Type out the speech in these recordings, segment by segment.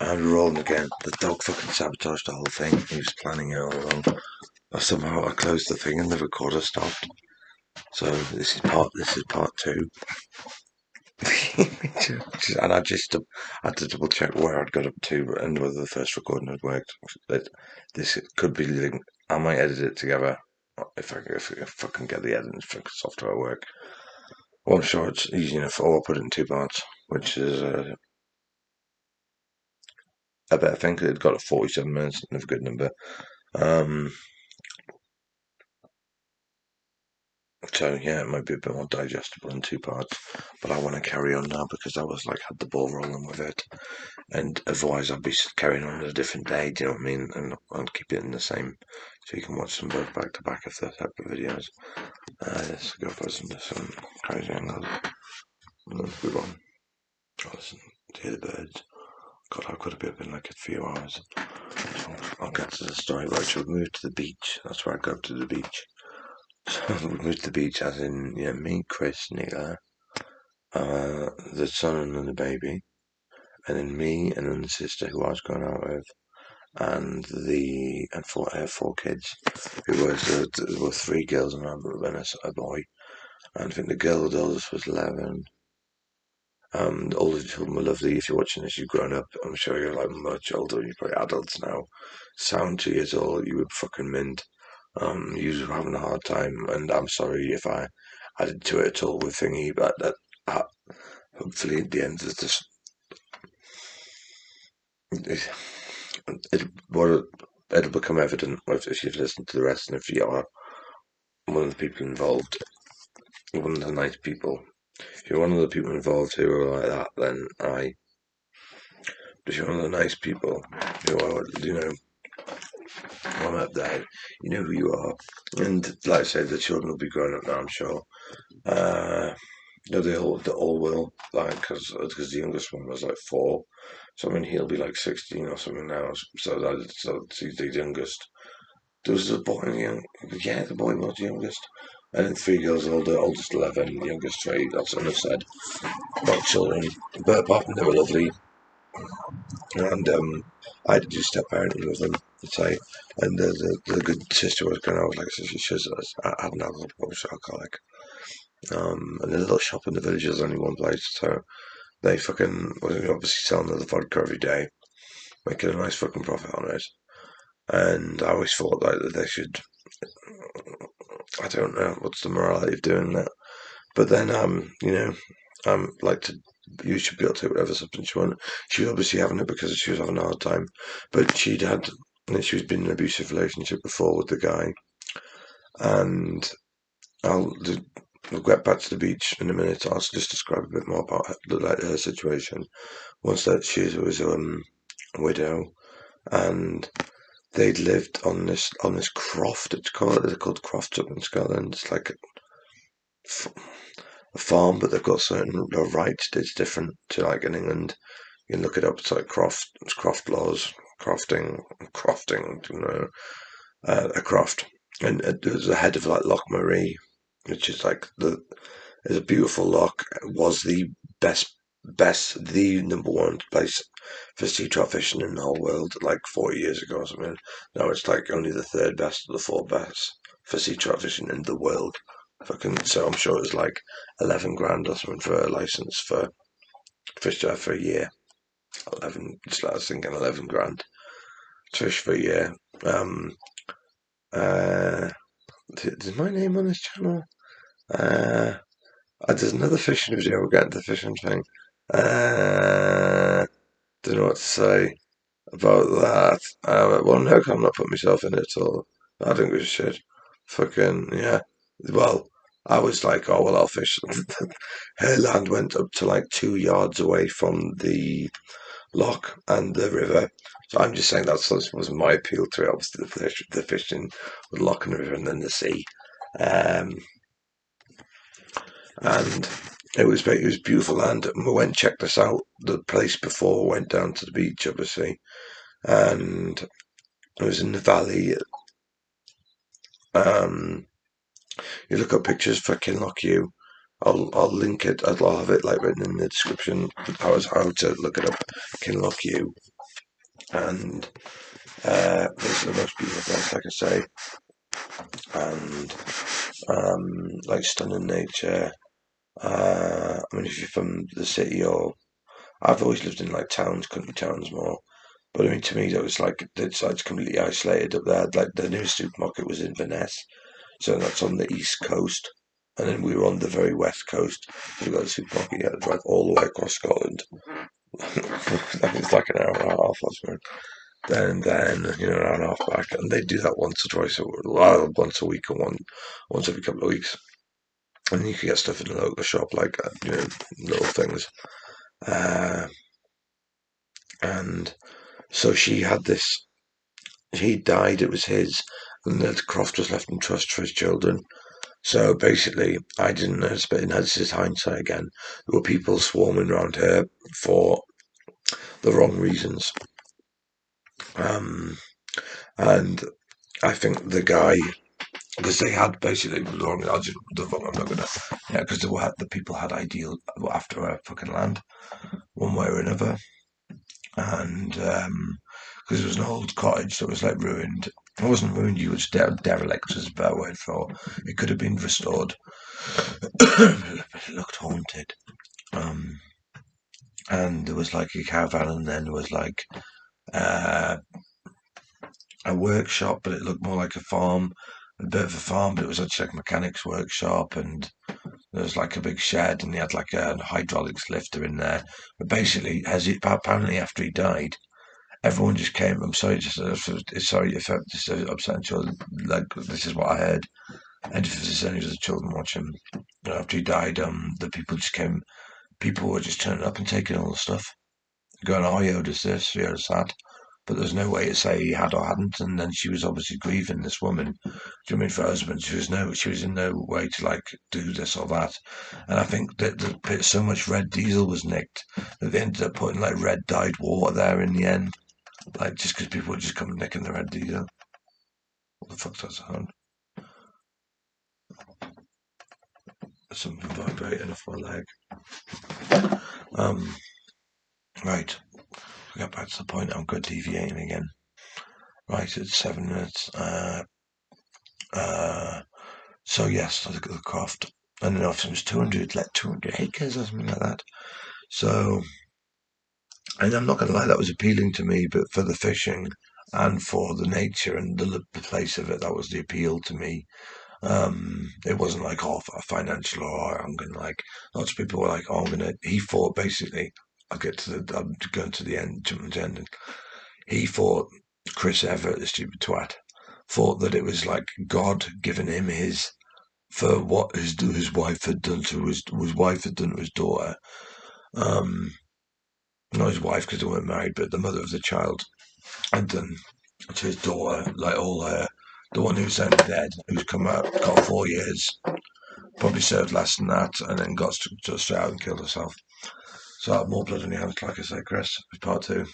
And we're rolling again. The dog fucking sabotaged the whole thing. He was planning it all along. Somehow I closed the thing and the recorder stopped. So this is part two. And I had to double check where I'd got up to and whether the first recording had worked. This could be linked. I might edit it together if I can get the editing software to work. Well, I'm sure it's easy enough. Or I'll put it in two parts, which is a better thing. It got 47 minutes, another good number. So yeah, it might be a bit more digestible in two parts, but I want to carry on now because I was like had the ball rolling with it, and otherwise I'd be carrying on a different day. Do you know what I mean? And I'll keep it in the same, so you can watch them both back to back if they're separate videos. Let's go for some crazy angles. Good one. Listen to hear the birds. God, how could it be up in like a few hours? So I'll get to the story. Right, so we moved to the beach. That's where I go to the beach. So we moved to the beach, as in me, Chris, Nicola, the son and then the baby, and then me and then the sister who I was going out with, and I have four kids. There were three girls and a boy, and I think the oldest was 11. All the children were lovely. If you're watching this, you've grown up. I'm sure you're like much older. You're probably adults now. Sound 2 years old. You were fucking mint. You were having a hard time, and I'm sorry if I added to it at all with thingy, but hopefully at the end of this, it'll become evident if you've listened to the rest, and if you are one of the people involved, one of the nice people. If you're one of the people involved who are like that, then if you're one of the nice people who are, I'm up there, you know who you are. And like I said, the children will be growing up now, I'm sure. No, they all will, like, because the youngest one was like 4, so I mean he'll be like 16 or something now. So he's the youngest. There was a boy, yeah, the boy was the youngest, and then 3 girls older, oldest 11, youngest 3. That's what I've said about children. But apart from they were lovely, and I had to do step parenting with them, I'd say. And the good sister was going out like she was an alcoholic. And the little shop in the village is only one place, so they fucking was obviously selling the vodka every day, making a nice fucking profit on it. And I always thought like that they should. I don't know what's the morality of doing that, but then like to. You should be able to take whatever substance you want. She was obviously having it because she was having a hard time, but she was been in an abusive relationship before with the guy, and I'll we'll get back to the beach in a minute. I'll just describe a bit more about her situation. Was that she was a widow, and they'd lived on this croft. They're called crofts up in Scotland. It's like a farm, but they've got certain rights. It's different to like in England. You can look it up. It's like croft laws, crofting. A croft, and there's a head of like Loch Marie, which is like is a beautiful loch. It was the the number one place for sea trout fishing in the whole world, like 40 years ago or something. Now it's like only the third best of the four best for sea trout fishing in the world. So I'm sure it was like 11 grand or something for a license for fish there for a year. 11, just like I was thinking 11 grand to fish for a year. Uh, is my name on this channel? There's another fishing video. We'll get into the fishing thing. Don't know what to say about that. Well, no, I'm not putting myself in it at all. I don't give a shit. Fucking, yeah. Well, I was like, oh, well, I'll fish. Her land went up to like 2 yards away from the loch and the river. So I'm just saying that was my appeal to it. Obviously, the fishing with loch and river and then the sea. And it was beautiful land. And we went and checked this out the place before we went down to the beach, obviously, and it was in the valley. You look up pictures for Kinlochew. I'll link it. I'll have it like written in the description. How to look it up, Kinlochew. and it's the most beautiful place, like I say, and like stunning nature. I mean, if you're from the city, or I've always lived in like towns, country towns more. But I mean, to me, that was like it's completely isolated up there. Like the nearest supermarket was in Venice, so that's on the east coast, and then we were on the very west coast. So we got the supermarket. You had to drive all the way across Scotland. It's like an hour and a half, I suppose. Then an hour and a half back, and they do that once or twice, once a week, and once every couple of weeks. And you can get stuff in the local shop like little things. Uh, and so she had this. He died. It was his, and the croft was left in trust for his children. So basically, I didn't notice, but this is hindsight again. There were people swarming around her for the wrong reasons. And I think the guy, because they had basically the wrong, I'm not gonna, because the people had ideal after a fucking land, one way or another, and because it was an old cottage that was like ruined. It wasn't ruined. You was derelict was a better word for. It could have been restored. It looked haunted. Um, and there was like a caravan, and then there was like uh, a workshop, but it looked more like a farm, a bit of a farm, but it was actually like a mechanic's workshop, and there was like a big shed, and he had like a hydraulics lifter in there. But basically, apparently after he died, everyone just came. I'm sorry, sorry if I'm just upsetting children. Like this is what I heard, and if there's any of the children watching, after he died, the people just came. People were just turning up and taking all the stuff, going, "Oh, he owed us this, he owed us that." But there's no way to say he had or hadn't. And then she was obviously grieving this woman. Do you know what I mean? For her husband, she was in no way to like do this or that. And I think that so much red diesel was nicked that they ended up putting like red dyed water there in the end, like just because people would just come nicking the red diesel. What the fuck's that sound? There's something vibrating off my leg. Um, right. We got back to the point. I'm good deviating again. Right, it's 7 minutes. Uh, So yes, the croft. And then obviously it was 200 acres or something like that. So, and I'm not going to lie, that was appealing to me, but for the fishing and for the nature and the place of it, that was the appeal to me. It wasn't like, oh, financial, or I'm going to like, lots of people were like, oh, he thought basically, I'm going to the end, jumping to the end. He thought Chris Everitt, the stupid twat, thought that it was like God giving him his for what his wife had done to his wife had done to his daughter. Um, Not his wife because they weren't married, but the mother of the child had done to his daughter, like all her. The one who's only dead, who's come out, got 4 years, probably served less than that, and then got straight out and killed herself. So I have more blood on your hands, like I said, Chris. Part two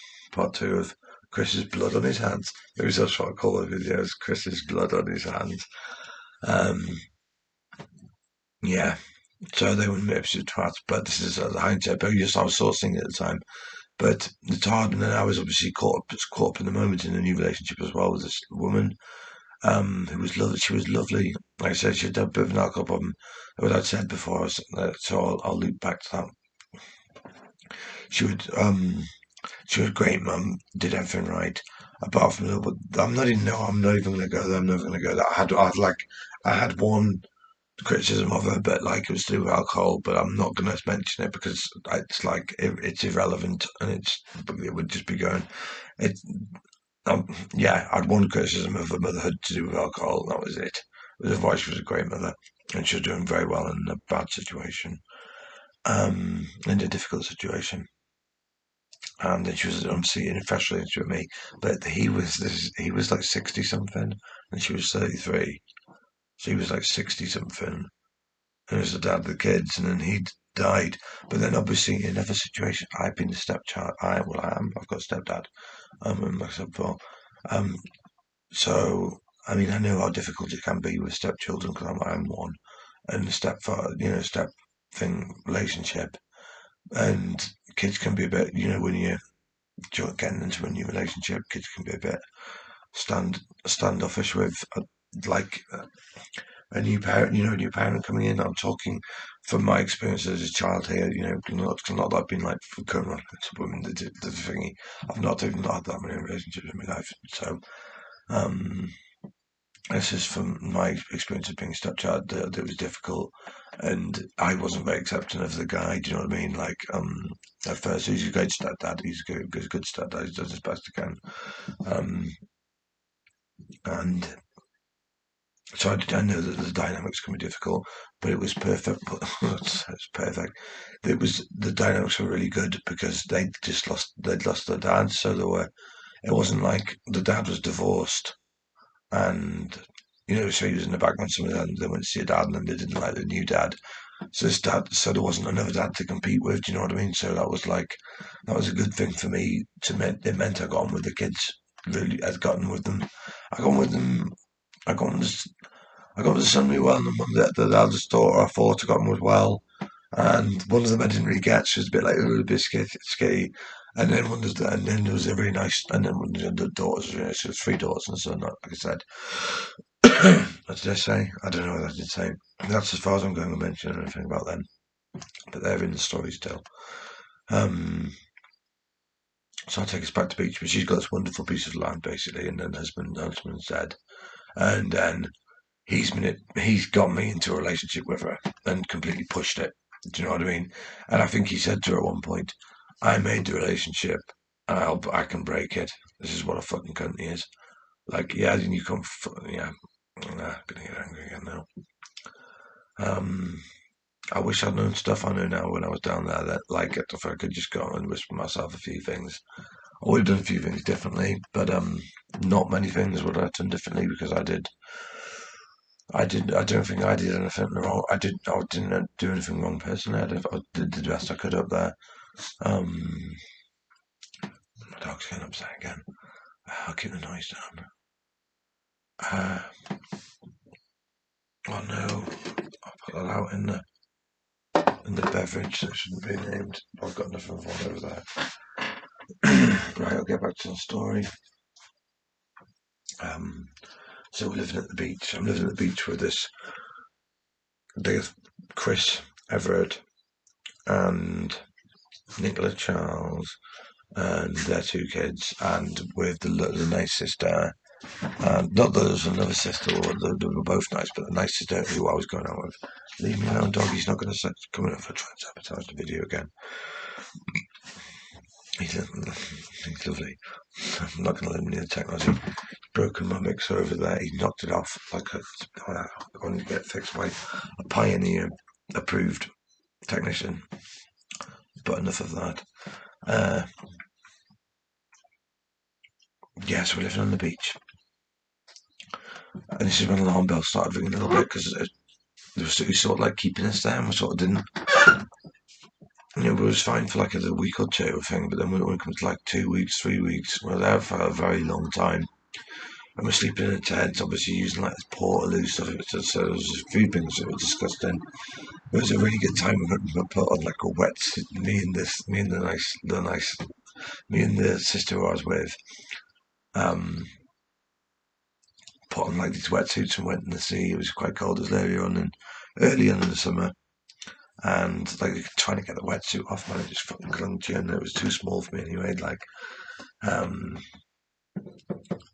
of Chris's blood on his hands. It was just what I call the videos, Chris's blood on his hands. Um, yeah, so they were absolute twats, but this is the hindsight. But I was sourcing at the time. But it's hard, and then I was obviously caught up in the moment in a new relationship as well with this woman, who was lovely. She was lovely. Like I said, she had a bit of an alcohol problem. What I'd said before, so I'll loop back to that. She would, she was a great mum, did everything right. Apart from that, but I'm not even. No, I'm not even going to go there. I'm never going to go there. I had one criticism of her, but like it was to do with alcohol. But I'm not going to mention it because it's like it's irrelevant, and it would just be going. It, yeah, I had one criticism of her motherhood to do with alcohol. And that was it. But otherwise, she was a great mother, and she was doing very well in a bad situation, in a difficult situation. And then she was obviously in a fresh relationship with me, but he was like 60 something, and she was 33. So he was like 60 something, and was the dad of the kids, and then he died. But then obviously in another situation, I've been the stepchild. I am. I've got a stepdad. And my stepfather. Um, so I mean, I know how difficult it can be with stepchildren because I'm one, and the stepfather, step thing relationship, and kids can be a bit, when you getting into a new relationship, kids can be a bit standoffish with like a new parent, a new parent coming in. I'm talking from my experience as a child here, not that I've been like going on to women, the thingy. I've not even had that many relationships in my life. So, this is from my experience of being a stepchild, that it was difficult, and I wasn't very accepting of the guy. Do you know what I mean? Like, at first, he's a great stepdad. He's a good stepdad. He does his best he can. And so I know that the dynamics can be difficult, but it was perfect. It's perfect. The dynamics were really good because they'd lost their dad, so it wasn't like the dad was divorced and so he was in the background. Some of them they went to see a dad and then they didn't like the new dad. So there wasn't another dad to compete with. Do you know what I mean? So that was a good thing for me. It meant I got on with the kids. Really, I'd gotten with them. I got on with them. I got on with I got on with the son really well, and the eldest daughter I thought I got on with well. And one of them I didn't really get. She was a bit like a bit skitty. And then there was a really nice. And then one of the daughters, she was three daughters and a son. Like I said, what did I say? I don't know what I did say. That's as far as I'm going to mention anything about them. But they're in the story still. So I'll take us back to beach. But she's got this wonderful piece of land basically, and then husband's dead, and then he's got me into a relationship with her and completely pushed it. Do you know what I mean? And I think he said to her at one point, "I made the relationship, and I can break it. This is what a fucking cunt he is." Like, yeah, then you come, yeah, nah, gonna get angry again now. I wish I'd known stuff I know now when I was down there. That like, if I could just go and whisper myself a few things, I would have done a few things differently. But not many things would I have done differently because I did. I don't think I did anything wrong. I didn't do anything wrong personally. I did the best I could up there. My dog's getting upset again. I'll keep the noise down. Oh no! I'll put that out in the beverage that shouldn't be named. I've got nothing of one over there. Right, I'll get back to the story. So we're living at the beach. I'm living at the beach with Chris, Everitt, and Nicola Charles, and their two kids, and with the nice sister. Not that there was another sister, or they were both nice, but the nice sister who I was going out with. Leave me alone, dog. He's not going to come in for trying to sabotage the video again. He's lovely. I'm not going to let him near the technology. He's broken my mixer over there. He knocked it off like I want to get fixed by a Pioneer approved technician. But enough of that. So we're living on the beach. And this is when alarm bells started ringing a little bit because it was sort of like keeping us there, and we sort of didn't. We was fine for like a week or two thing, but then when it comes to like 2 weeks, 3 weeks, we were there for a very long time. And we're sleeping in a tent, obviously using like this portaloo stuff. So there was a few things that were disgusting. It was a really good time. We put on like a wet. Me and the sister who I was with, put on like these wetsuits and went in the sea. It was quite cold. It was early on in the summer, and like trying to get the wetsuit off, man, it just fucking clung to you, and it was too small for me anyway. Like,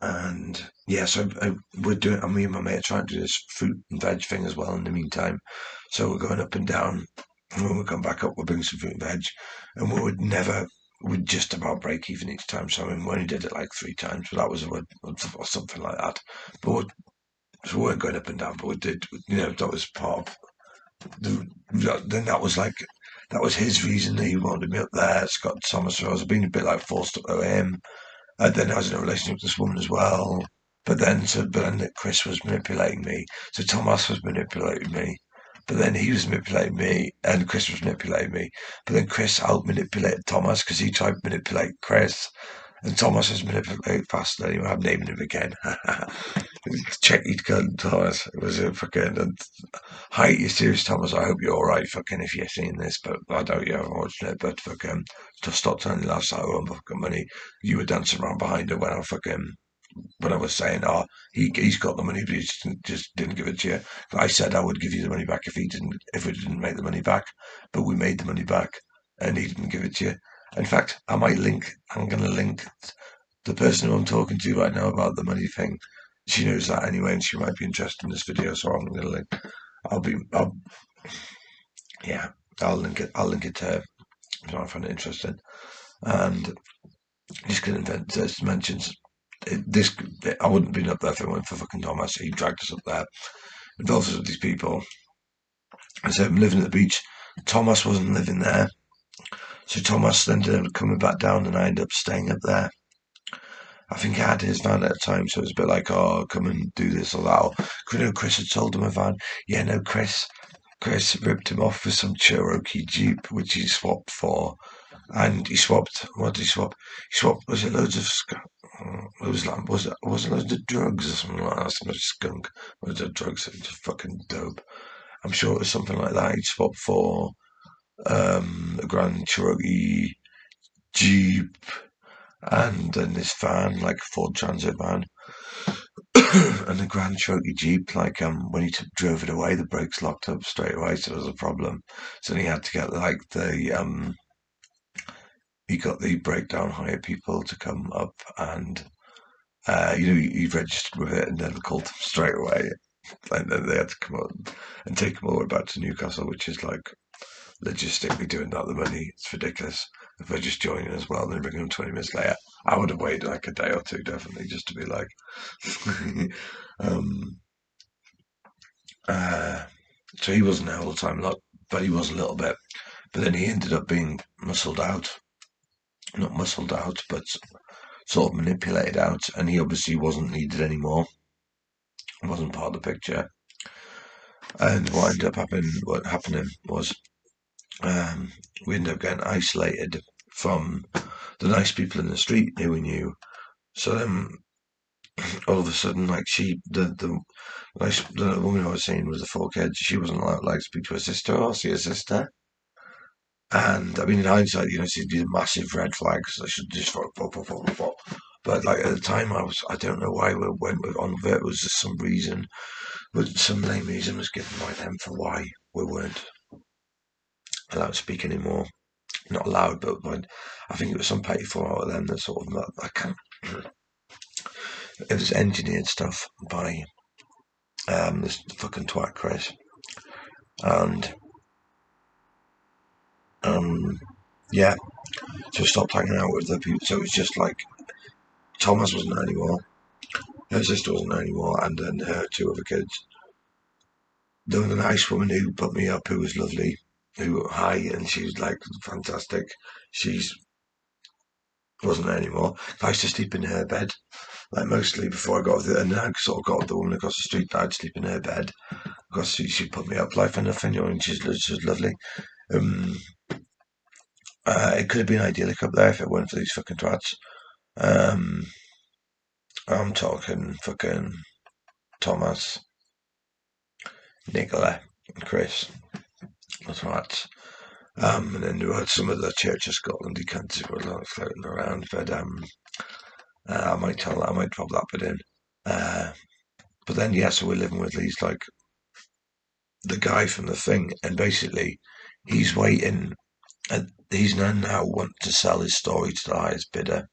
and yeah, so we're doing. And me and my mate are trying to do this fruit and veg thing as well in the meantime. So we're going up and down. And when we come back up, we'll bring some fruit and veg, and we'd just about break even each time. So I mean, we only did it like 3 times, but that was or something like that. But we weren't going up and down, but we did. That was part of. Then that was his reason that he wanted me up there. Scott Thomas, so I was being a bit like forced up to him. And then I was in a relationship with this woman as well. But then Chris was manipulating me. So Thomas was manipulating me. But then he was manipulating me, and Chris was manipulating me. But then Chris out manipulated Thomas because he tried to manipulate Chris. And Thomas has manipulated faster anyway. I'm naming him again. Check you'd gun, Thomas. It was a fucking. And, hi, you serious, Thomas? I hope you're alright, fucking, if you're seeing this, but I doubt you haven't watched it. But fucking, just stop telling me last night I won fucking money. You were dancing around behind her when I was saying, oh, he's got the money, but he just didn't give it to you. I said I would give you the money back if we didn't make the money back, but we made the money back, and he didn't give it to you. In fact, I'm going to link the person who I'm talking to right now about the money thing. She knows that anyway, and she might be interested in this video, so I'm going to link. Yeah, I'll link it. I'll link it to her. So I find it interesting, and just going to mention this. I wouldn't have been up there if it weren't for fucking Thomas. He dragged us up there, involved us with these people. I said I'm living at the beach. Thomas wasn't living there, so Thomas then ended up coming back down, and I ended up staying up there. I think I had his van at the time, so it was a bit like, oh, come and do this or that. Or, Chris had sold him a van. Yeah, no, Chris ripped him off for some Cherokee Jeep, which he swapped for. And he swapped. What did he swap? He swapped. Was it loads of? It was like was it loads of drugs or something like that? Some skunk. Loads of drugs. It was just fucking dope. I'm sure it was something like that. He swapped for a Grand Cherokee Jeep and then this van, like a Ford Transit van, and the Grand Cherokee Jeep. Like when he drove it away, the brakes locked up straight away, so there was a problem. So then he had to get like he got the breakdown hire people to come up and he registered with it and then called them straight away. And then they had to come up and take them all the way back to Newcastle, which is like logistically doing that. The money, it's ridiculous. If they're just joining as well, then bring them 20 minutes later. I would have waited like a day or two, definitely, just to be like. um, so he wasn't there all the time, but he was a little bit. But then he ended up being muscled out. Not muscled out, but sort of manipulated out, and he obviously wasn't needed anymore. Wasn't part of the picture. And what happening was we ended up getting isolated from the nice people in the street who we knew. So then all of a sudden, like the woman I was seeing with the 4 kids, she wasn't allowed to like speak to her sister or see her sister. And I mean, in hindsight, see these massive red flags. I should just pop. But like at the time, I don't know why we went on with it. It was just some reason, but some lame reason was given by them for why we weren't allowed to speak anymore. Not allowed, but I think it was some petty fallout of them that sort of I can't. It was engineered stuff by this fucking twat Chris, and yeah, so I stopped hanging out with the people. So it was just like Thomas wasn't there anymore, her sister wasn't there anymore, and then her 2 other kids. There was a nice woman who put me up, who was lovely, and she was like fantastic. She's wasn't there anymore. I used to sleep in her bed, like mostly before I got with it, and then I sort of got with the woman across the street. I'd sleep in her bed because she put me up, life and nothing, and she's lovely. It could have been idyllic up there if it weren't for these fucking twats. I'm talking fucking Thomas, Nicola, and Chris. That's right. And then there were some of the Church of Scotland cunts who were floating around, but I might drop that bit in. But then, yeah, so we're living with these, like, the guy from the thing, and basically, he's waiting, he's now wanting to sell his story to the highest bidder.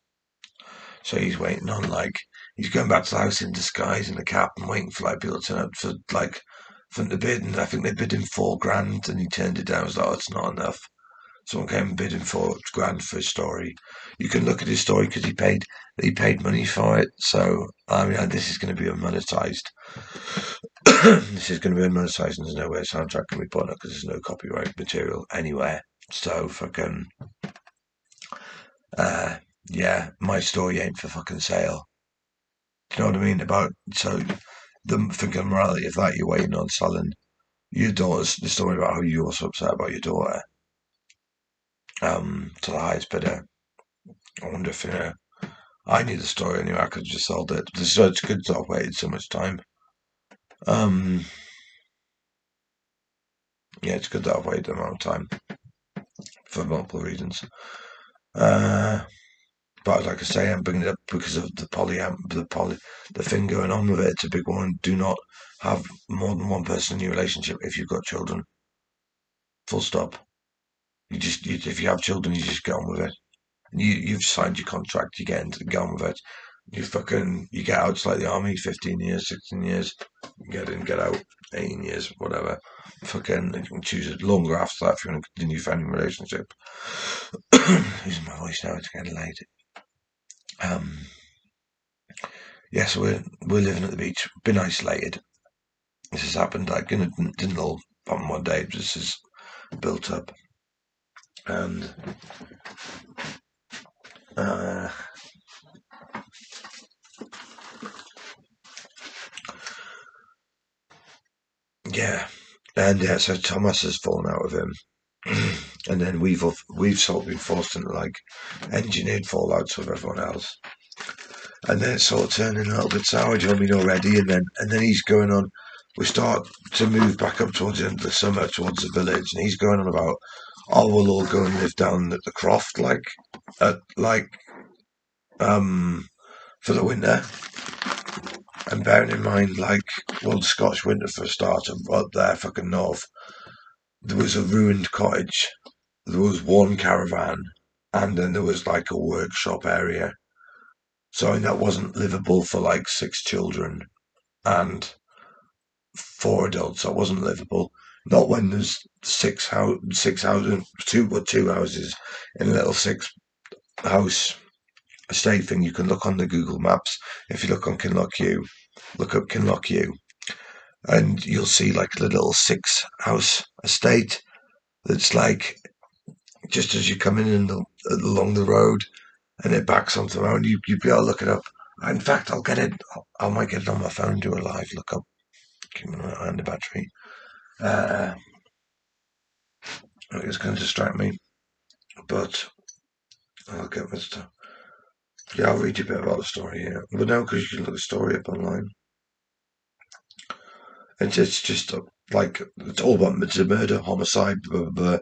So he's waiting on, like, he's going back to the house in disguise in a cap and waiting for, like, people to turn up for, like, for him to bid, and I think they bid him 4 grand, and he turned it down. I was like, oh, it's not enough. Someone came and bid him 4 grand for his story. You can look at his story because he paid money for it. So I mean, this is going to be unmonetized. This is going to be unmonetized, and there's no way a soundtrack can be put on it because there's no copyright material anywhere. So fucking, yeah, my story ain't for fucking sale. Do you know what I mean? The fucking morality of that, you're waiting on selling your daughter's the story about how you're so upset about your daughter. To the highest bidder. I wonder if I knew the story anyway. I could have just sold it. So it's good to have waited so much time. Yeah, it's good that I've waited the amount of time for multiple reasons. But like I say, I'm bringing it up because of the thing going on with it. It's a big one. Do not have more than one person in your relationship if you've got children. Full stop. If you have children, you just get on with it. You've signed your contract. You get on with it. You get out. It's like the army. 15 years, 16 years. Get in, get out. 18 years, whatever. Fucking, you can choose it longer after that if you want to continue your family relationship. Using my voice now, it's getting late. Yeah, so we're living at the beach. Been isolated. This has happened like didn't all on one day. This has built up, and uh, yeah, and yeah. So Thomas has fallen out with him, and then we've sort of been forced into like engineered fallouts with everyone else, and then it's sort of turning a little bit sour. Do you know what I mean already? And then he's going on. We start to move back up towards the end of the summer, towards the village, and he's going on about, oh, we'll all go and live down at the croft, like for the winter. And bearing in mind, like, well, the Scottish winter for a start, up there, fucking north, there was a ruined cottage, there was one caravan, and then there was like a workshop area. So I mean, that wasn't livable for like 6 children and 4 adults. That wasn't livable. Not when there's six houses, two houses in a little six-house estate thing. You can look on the Google Maps. If you look on Kinlochhew, look up Kinlochhew, and you'll see like a little six-house estate that's like just as you come in along the road, and it backs onto the road. You'd be able to look it up. In fact, I'll get it. I might get it on my phone. Do a live look up. Keep an eye on the battery. It's going to distract me, but I'll get my stuff. Yeah, I'll read you a bit about the story. Yeah, but no, because you can look the story up online. It's just like it's all about it's a murder, homicide, blah, blah, blah.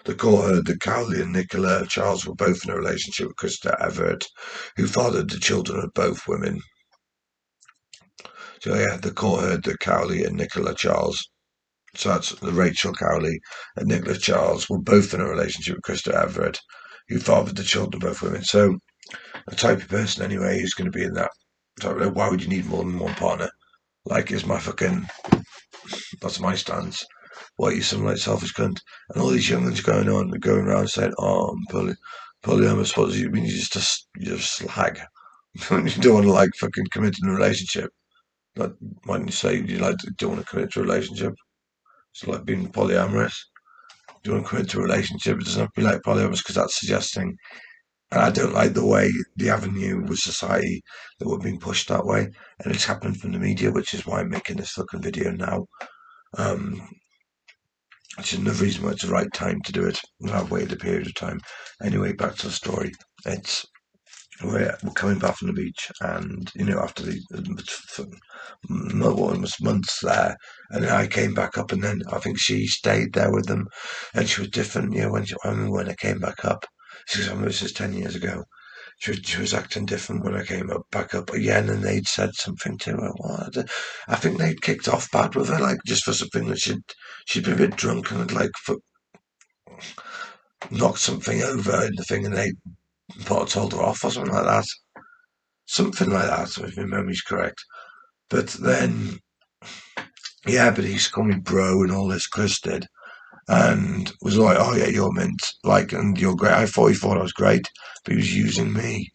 The court heard that Cowley and Nicola Charles were both in a relationship with Krista Everitt, who fathered the children of both women. So yeah, the court heard that Cowley and Nicola Charles, so that's Rachel Cowley and Nicola Charles, were both in a relationship with Krista Everitt, who fathered the children of both women. So a type of person anyway who's going to be in that. So why would you need more than one partner? Like, is my fucking that's my stance. What, you some like selfish cunt? And all these young ones going around saying, "Oh, I'm polyamorous." What does it mean? You're just slag. You don't want to like fucking commit in a relationship. Like, why don't you say you like don't want to commit to a relationship? It's like being polyamorous. Do you want to commit to a relationship? It doesn't have to be like polyamorous because that's suggesting. And I don't like the way the avenue with society that we're being pushed that way, and it's happened from the media, which is why I'm making this fucking video now. Which is another reason why it's the right time to do it. I've waited a period of time. Anyway, back to the story. We're coming back from the beach, and after the months there, and then I came back up, and then I think she stayed there with them, and she was different. When I came back up, this is 10 years ago. She was acting different when I came back up again, and they'd said something to her. I think they'd kicked off bad with her, like just for something that she'd been a bit drunk and had like knocked something over in the thing, and they told her off or something like that. Something like that, if my memory's correct. But then, yeah, but he used to call me bro and all this, Chris did, and was like, "Oh yeah, you're mint, like, and you're great." He thought I was great, but he was using me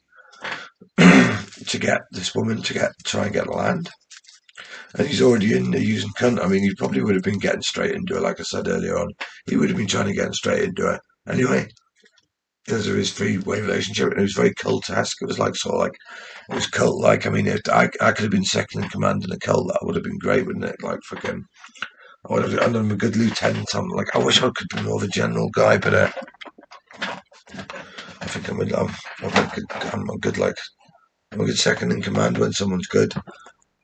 to get this woman to try and get land. And he's already in there using cunt. I mean, he probably would have been getting straight into it, like I said earlier on. He would have been trying to get straight into it. Anyway, because of his three-way relationship, and it was very cult-esque. It was like it was cult-like. I mean, I could have been second in command in a cult. That would have been great, wouldn't it? Like fucking, I would have done a good lieutenant. I'm like, I wish I could be more of a general guy, but like I'm a good like I'm a good second in command when someone's good.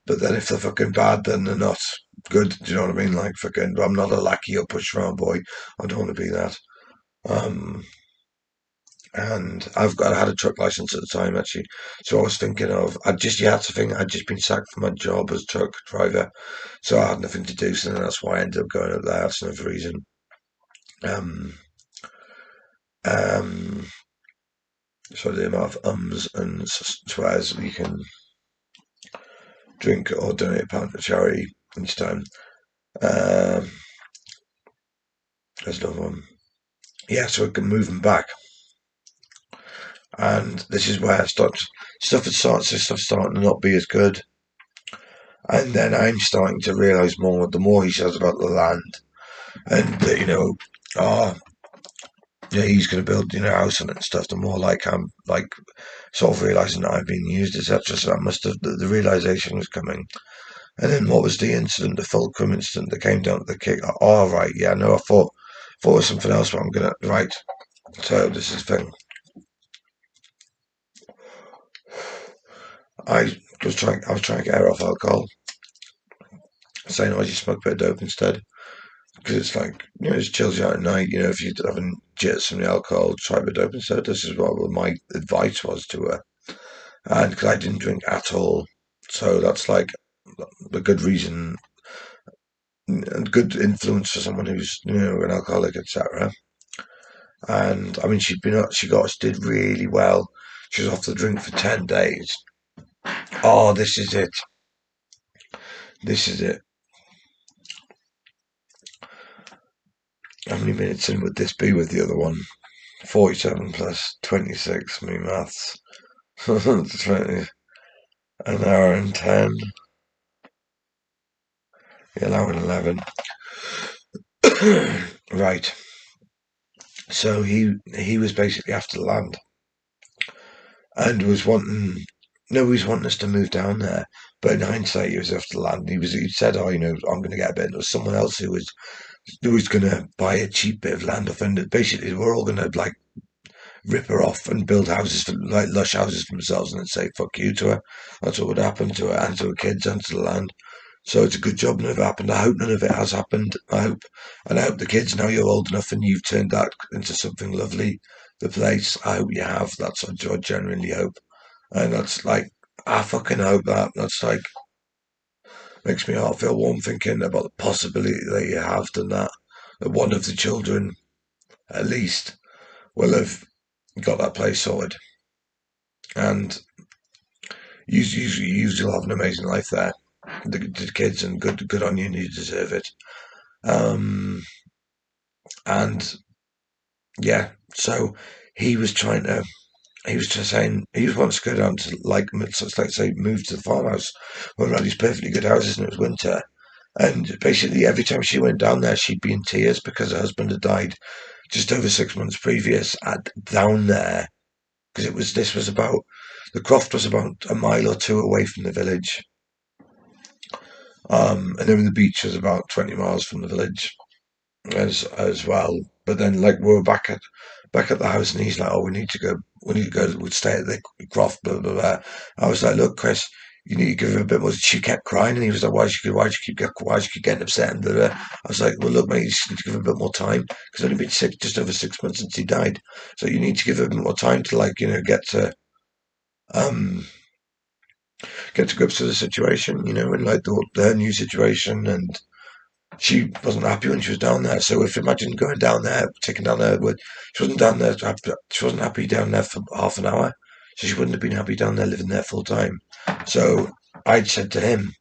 But then if they're fucking bad, then they're not good. Do you know what I mean? Like fucking, I'm not a lackey or push around boy. I don't want to be that. Um, and I had a truck license at the time actually, so I was thinking of you had to think I'd just been sacked from my job as truck driver, so I had nothing to do. So then that's why I ended up going up there. That's another reason. Um, um, so the amount of ums and swears you can drink or donate a pound to charity each time. Um, there's another one. Yeah, so I can move them back. And this is where stuff starting to not be as good. And then I'm starting to realise more the more he says about the land, and that oh, yeah, he's going to build a house on it and stuff. The more like I'm like sort of realising that I've been used, etc. So I must have the realisation was coming. And then what was the incident, the fulcrum incident that came down to the kick? Oh right, yeah, no, I thought it was something else, but I'm gonna right. So this is the thing. I was trying to get her off alcohol, saying, "Oh, you smoke a bit of dope instead," because it's like it just chills you out at night. If you're having jits from the alcohol, try a bit of dope instead. This is what my advice was to her, and because I didn't drink at all, so that's like a good reason and good influence for someone who's an alcoholic, etc. And I mean, she did really well. She was off the drink for 10 days. Oh, this is it. This is it. How many minutes in would this be with the other one? 47 plus 26, me maths. 20, an hour and 10. Yeah, an hour and 11. Right. So he was basically after the land and was wanting. No, he was wanting us to move down there. But in hindsight, he was after the land. He said, "Oh, I'm going to get a bit." And there was someone else who was going to buy a cheap bit of land off, and basically we're all going to like rip her off and build houses for like lush houses for themselves, and then say "fuck you" to her. That's what would happen to her and to her kids and to the land. So it's a good job none of it happened. I hope none of it has happened. I hope the kids now you're old enough and you've turned that into something lovely. The place, I hope you have. That's what I genuinely hope, and that's like I fucking hope that. That's like makes my heart feel warm thinking about the possibility that you have done that. That one of the children, at least, will have got that place sorted, and you'll have an amazing life there. The kids and good on you, and you deserve it. Um, and yeah, so he was trying to. He was just saying he just wants to go down to like say move to the farmhouse when we had these perfectly good houses and it was winter. And basically every time she went down there, she'd be in tears because her husband had died just over 6 months previous down there because this was about the croft was about a mile or two away from the village. And then the beach was about 20 miles from the village as well. But then like we were back at the house and he's like, "Oh, we need to go, we'd stay at the croft, blah blah blah." I was like, "Look, Chris, you need to give her a bit more." She kept crying and he was like, why do you keep getting upset?" And blah, blah. I was like, "Well, look, mate, you just need to give her a bit more time because it's only been just over 6 months since he died. So you need to give her a bit more time to like, um get to grips with the situation, and like their new situation and she wasn't happy when she was down there. So if imagine going down there, taking down there, she wasn't down there. She wasn't happy down there for half an hour, so she wouldn't have been happy down there living there full time. So I said to him,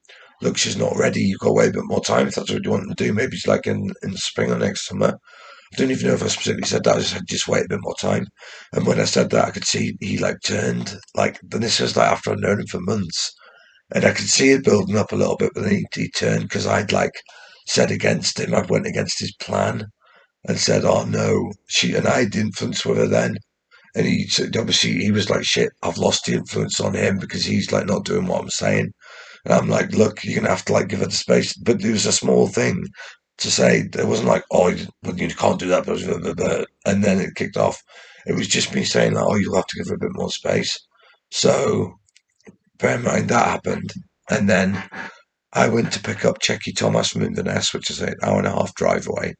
"Look, she's not ready. You've got to wait a bit more time. If that's what you want to do, maybe it's like in the spring or next summer." I don't even know if I specifically said that. I just said, "Just wait a bit more time." And when I said that, I could see he like turned like. Then this was like after I'd known him for months. And I could see it building up a little bit, but then he turned because I'd like said against him. I went against his plan and said, "Oh no," and I had influence with her then. And he said, obviously, he was like, "Shit, I've lost the influence on him because he's like not doing what I'm saying." And I'm like, "Look, you're gonna have to like give her the space." But it was a small thing to say. It wasn't like, "Oh, you can't do that," blah, blah, blah, blah. And then it kicked off. It was just me saying, like, oh, you'll have to give her a bit more space. So, bear in mind that happened. And then I went to pick up Checky Thomas from Inverness, which is an hour and a half drive away.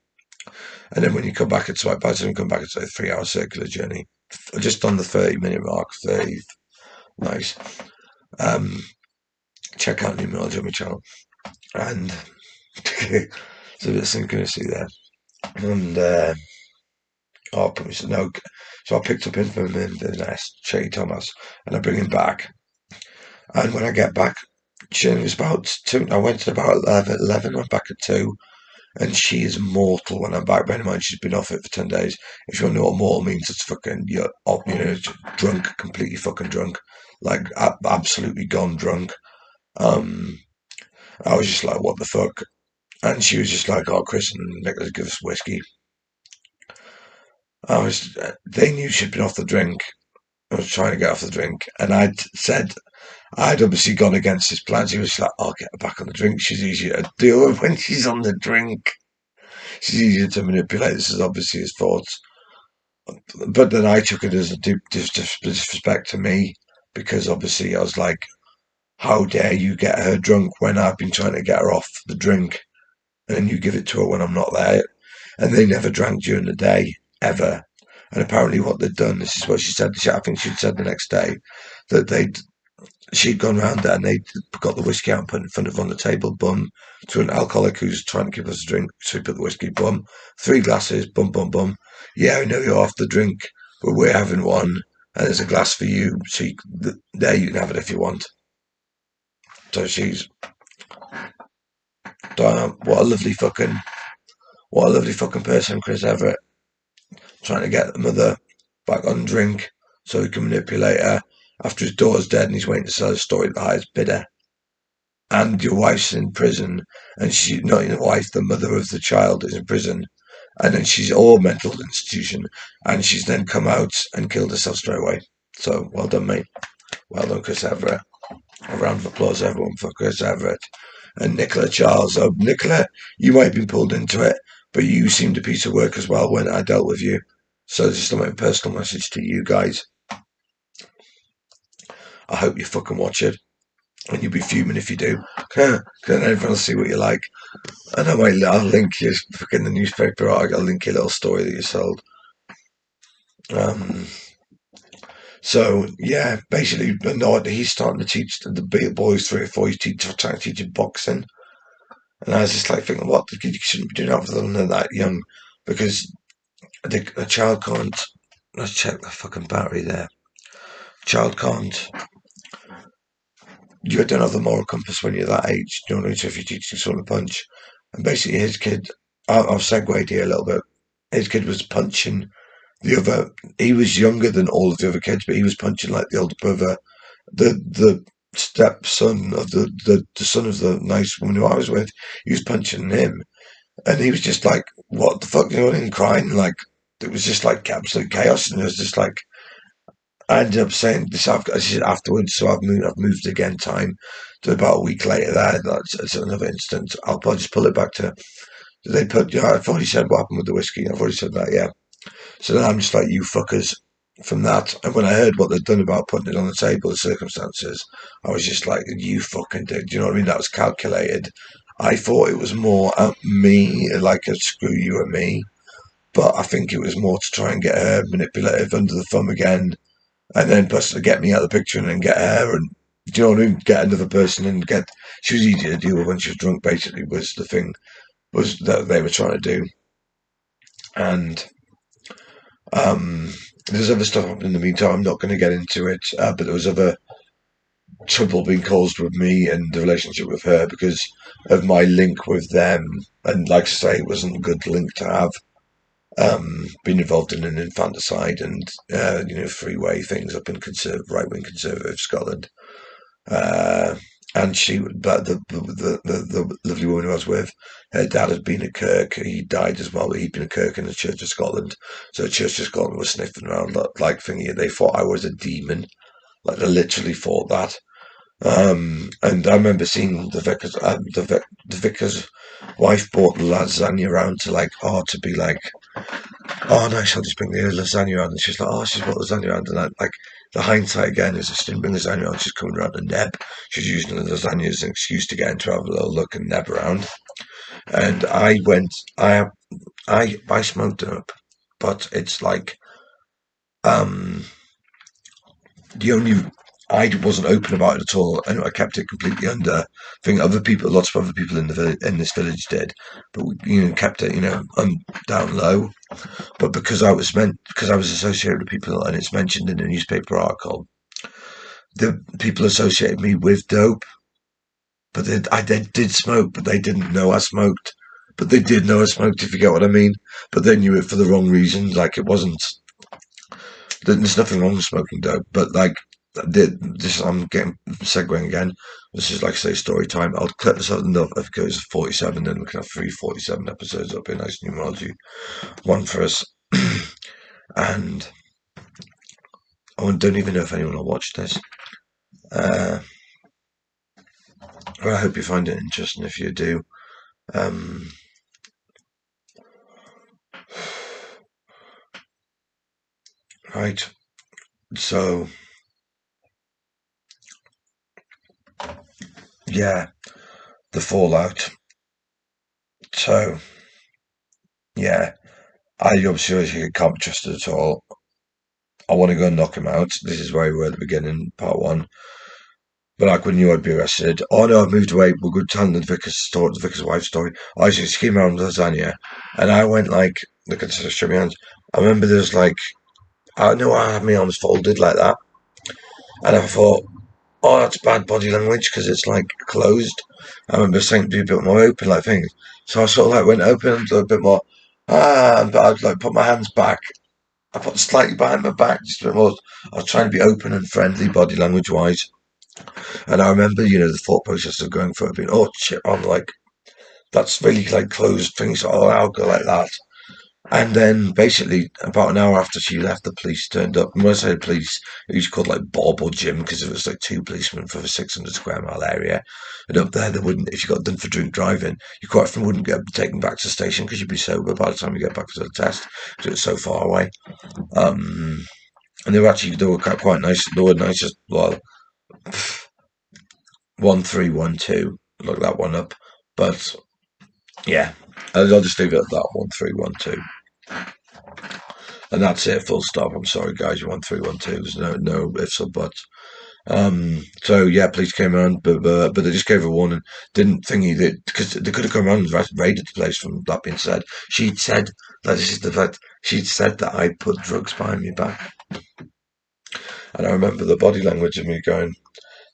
And then when you come back, it's like, by the time you come back, it's like a 3 hour circular journey. Just on the 30-minute mark, 30. Nice. Check out New Middle Jimmy channel. And it's a bit of synchronicity there. And, oh, no. So I picked up him from Inverness, Checky Thomas, and I bring him back. And when I get back, she was about 2. I went at about 11, went back at 2. And she is mortal when I'm back. Bear in mind, she's been off it for 10 days. If you want to know what mortal means, it's fucking, you're drunk, completely fucking drunk. Like, absolutely gone drunk. I was just like, what the fuck? And she was just like, oh, Chris and Nicola, give us whiskey. They knew she'd been off the drink. I was trying to get off the drink. And I'd obviously gone against his plans. He was like, I'll get her back on the drink. She's easier to deal with when she's on the drink. She's easier to manipulate. This is obviously his thoughts. But then I took it as a disrespect to me, because obviously I was like, how dare you get her drunk when I've been trying to get her off the drink, and then you give it to her when I'm not there. And they never drank during the day, ever. And apparently what they'd done, this is what she said, I think she'd said the next day, that she'd gone round there and they'd got the whiskey out and put it in front of her on the table, bum, to an alcoholic who's trying to give us a drink. So he put the whiskey, bum, 3 glasses, bum, bum, bum. Yeah, I know you're off the drink, but we're having one, and there's a glass for you, so there you can have it if you want. So she's, what a lovely fucking person, Chris Everitt, trying to get the mother back on drink so he can manipulate her after his daughter's dead and he's waiting to sell his story at the highest bidder. And your wife's in prison, and she's not your wife, the mother of the child is in prison, and then she's all mental institution, and she's then come out and killed herself straight away. So well done, mate. Well done, Chris Everitt. A round of applause, everyone, for Chris Everitt. And Nicola Charles. Oh, Nicola, you might have been pulled into it, but you seemed a piece of work as well when I dealt with you. So just a personal message to you guys. I hope you fucking watch it. And you'll be fuming if you do. Because then everyone will see what you like. I know I'll link you fucking the newspaper article. I'll link your little story that you sold. So yeah, basically, no, he's starting to teach the boys 3 or 4. He's trying to teach boxing, and I was just like thinking, what, you shouldn't be doing that for them that young, because a child can't. Let's check the fucking battery there. Child can't. You don't have the moral compass when you're that age. Do you know what I mean? So if you're teaching someone to punch, and basically his kid, I've segued here a little bit. His kid was punching the other. He was younger than all of the other kids, but he was punching like the older brother, the stepson of the son of the nice woman who I was with. He was punching him, and he was just like, "What the fuck?" You know, and crying. Like, it was just like absolute chaos, and it was just like, I ended up saying this afterwards. So I've moved again time to about a week later. That's another instance. I'll probably just pull it back to. They put. Yeah, I've already said what happened with the whiskey. I've already said that. Yeah. So then I'm just like, you fuckers, from that. And when I heard what they'd done about putting it on the table, the circumstances, I was just like, you fucking did. Do you know what I mean? That was calculated. I thought it was more at me, like a screw you at me. But I think it was more to try and get her manipulative under the thumb again. And then plus to get me out of the picture and then get her. And do you know what I mean? Get another person and get. She was easier to deal with when she was drunk, basically, was the thing was that they were trying to do. And there's other stuff happening in the meantime. I'm not going to get into it, but there was other trouble being caused with me and the relationship with her because of my link with them. And like I say, it wasn't a good link to have. Been involved in an infanticide and freeway things up in right-wing conservative Scotland. And but the lovely woman who I was with, her dad had been a Kirk. He died as well, but he'd been a Kirk in the Church of Scotland. So the Church of Scotland was sniffing around like thingy. They thought I was a demon. Like they literally thought that. And I remember seeing the vicar's wife brought lasagna around to like, to be like, oh nice, I'll just bring the lasagna around. And she's like, oh, she's brought lasagna around. And I, like, the hindsight again is, if she didn't bring lasagna around, she's coming around to neb. She's using the lasagna as an excuse to get into have a little look and neb around. And I smoked it up, but it's like, um, the only I wasn't open about it at all, and I kept it completely under. I think lots of other people in this village did, but we, kept it, down low. But because I was associated with people, and it's mentioned in a newspaper article, the people associated me with dope. But I did smoke, but they didn't know I smoked. But they did know I smoked, if you get what I mean. But they knew it for the wrong reasons. Like, it wasn't. There's nothing wrong with smoking dope, but like, this, I'm getting segueing again. This is, like I say, story time. I'll clip this up enough if it goes 47, then we can have 347 episodes up in nice numerology. One for us. And I don't even know if anyone will watch this. Uh, I hope you find it interesting if you do. Um, right. So, yeah, the fallout. So, yeah, I obviously can't be trusted at all. I want to go and knock him out. This is where we were at the beginning, part one. But like, when you I'd be arrested. Oh no, I've moved away. We're good telling the vicar's story, the vicar's wife's story. I just came around with lasagna, and I went like, look at the show my hands. I remember there's like, I know I had my arms folded like that, and I thought, oh, that's bad body language because it's like closed. I remember saying to be a bit more open, like things. So I sort of like went open a bit more. But I'd like put my hands back. I put slightly behind my back, just a bit more. I was trying to be open and friendly body language wise. And I remember, the thought process of going for it, being, oh shit, I'm like, that's really like closed things. Oh, I'll go like that. And then basically, about an hour after she left, the police turned up. And when I say police, it was called like Bob or Jim because it was like two policemen for the 600 square mile area. And up there, they wouldn't, if you got done for drink driving, you quite often wouldn't get taken back to the station because you'd be sober by the time you get back to the test because it was so far away. And they were quite nice. They were nice as well. 1312. Look that one up. But yeah, I'll just leave it at that 1312. And that's it, full stop. I'm sorry, guys, 1312. There's no ifs or buts. So yeah, police came around, but they just gave a warning. Didn't think he did because they could have come around and raided the place. From that being said, she'd said that this is the fact. She'd said that I put drugs behind me back, and I remember the body language of me going.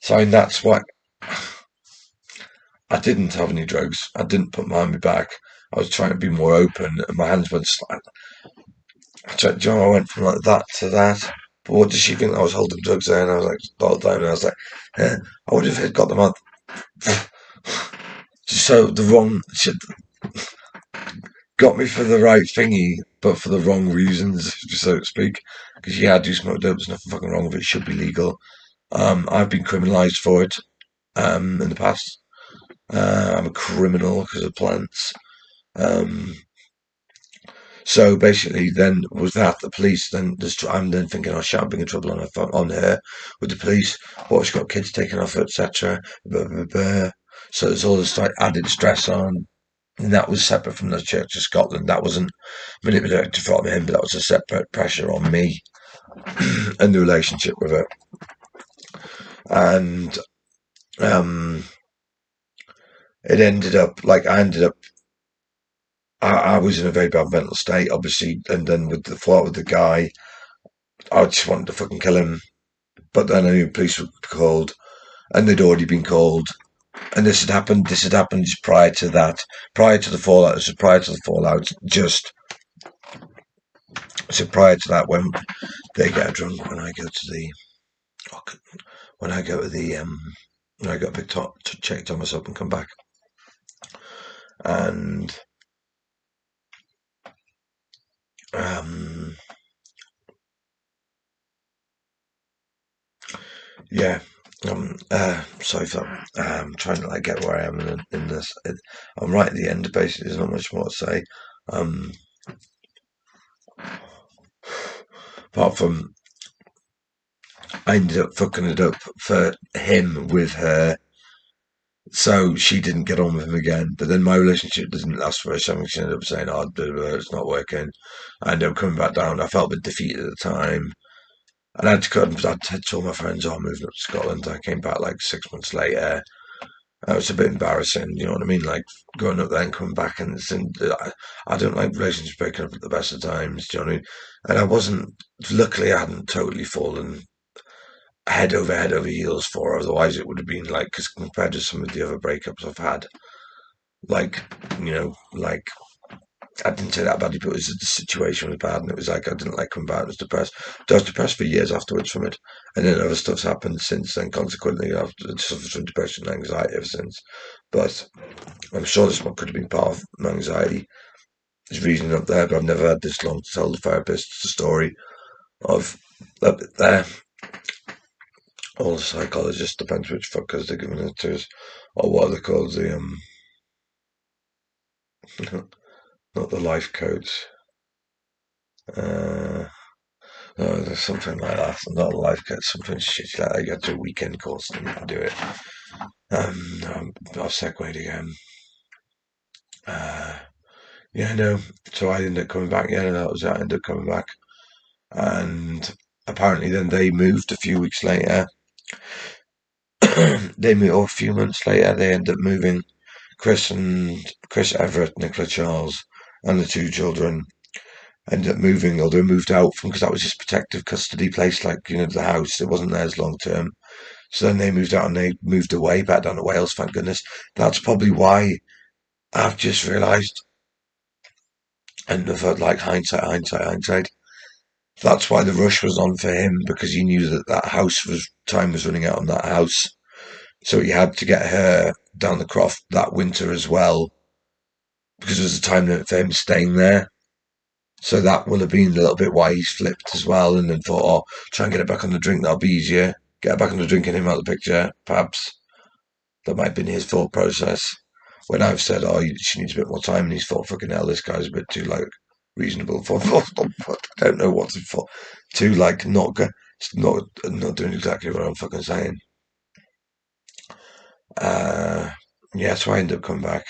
So that's why I didn't have any drugs. I didn't put behind my back. I was trying to be more open, and my hands went. I went from like that to that. But what did she think I was holding drugs there? And I was like, bottled down. And I was like, I would have got them out. So the wrong shit got me for the right thingy, but for the wrong reasons, so to speak. Because yeah, I do smoke dope. There's nothing fucking wrong with it. It should be legal. I've been criminalised for it. In the past, I'm a criminal because of plants. Um, So basically, then with that, the police then I'm then thinking, oh shit, I'm bringing trouble on her with the police. What, she's got kids taken off her, etc. So there's all this like added stress on, and that was separate from the Church of Scotland. That wasn't manipulated from him, but that was a separate pressure on me and the relationship with her. And um, it ended up like I was in a very bad mental state, obviously, and then with the fallout with the guy, I just wanted to fucking kill him. But then I knew police were called, and they'd already been called. And this had happened. This had happened just prior to that, prior to the fallout. So prior to the fallout, just so prior to that, when they get drunk, when I go to the, when I go to the, when I got picked up to check Thomas up and come back, and um, yeah, Sorry for trying to like get where I am in this. I'm right at the end. Basically, there's not much more to say. Um, apart from I ended up fucking it up for him with her, so she didn't get on with him again. But then my relationship didn't last very long. She ended up saying, "Oh, it's not working." I ended up coming back down. I felt a bit defeated at the time. And I'd told my friends, "Oh, I'm moving up to Scotland." I came back like 6 months later. It was a bit embarrassing, you know what I mean? Like going up there and coming back, and I don't like relationships breaking up at the best of times. Do you know what I mean? And I wasn't. Luckily, I hadn't totally fallen head over heels for her. Otherwise, it would have been like because compared to some of the other breakups I've had, like like I didn't say that badly, but it was the situation was bad, and it was like I didn't like coming back. I was depressed. I was depressed for years afterwards from it, and then other stuff's happened since then. Consequently, I've suffered from depression and anxiety ever since. But I'm sure this one could have been part of my anxiety. There's reasoning up there, but I've never had this long to tell the therapist the story of up there. All the psychologists, depends which fuckers they're giving it to us, or what are they called? The not the life coach. Uh, no, there's something like that. Not a life coach, something shit like that. You got to do a weekend course and you can do it. I've segued again. Uh, yeah, no. So I ended up coming back. Yeah, that was it. I ended up coming back. And apparently then they moved a few weeks later. They moved, or a few months later, they ended up moving Chris Everitt, Nicola Charles, and the two children ended up moving, or they moved out from because that was just protective custody place, like the house. It wasn't theirs long term. So then they moved out and they moved away back down to Wales. Thank goodness. That's probably why I've just realised, and I've had like hindsight. That's why the rush was on for him because he knew that house was time was running out on that house. So he had to get her down the croft that winter as well because it was a time limit for him staying there. So that will have been a little bit why he's flipped as well and then thought, oh, try and get it back on the drink, that'll be easier. Get it back on the drink and him out of the picture, perhaps. That might have been his thought process. When I've said, oh, she needs a bit more time, and he's thought, fucking hell, this guy's a bit too, like, reasonable for, I don't know what's for, too, like, not doing exactly what I'm fucking saying. Uh, yeah, so I ended up coming back.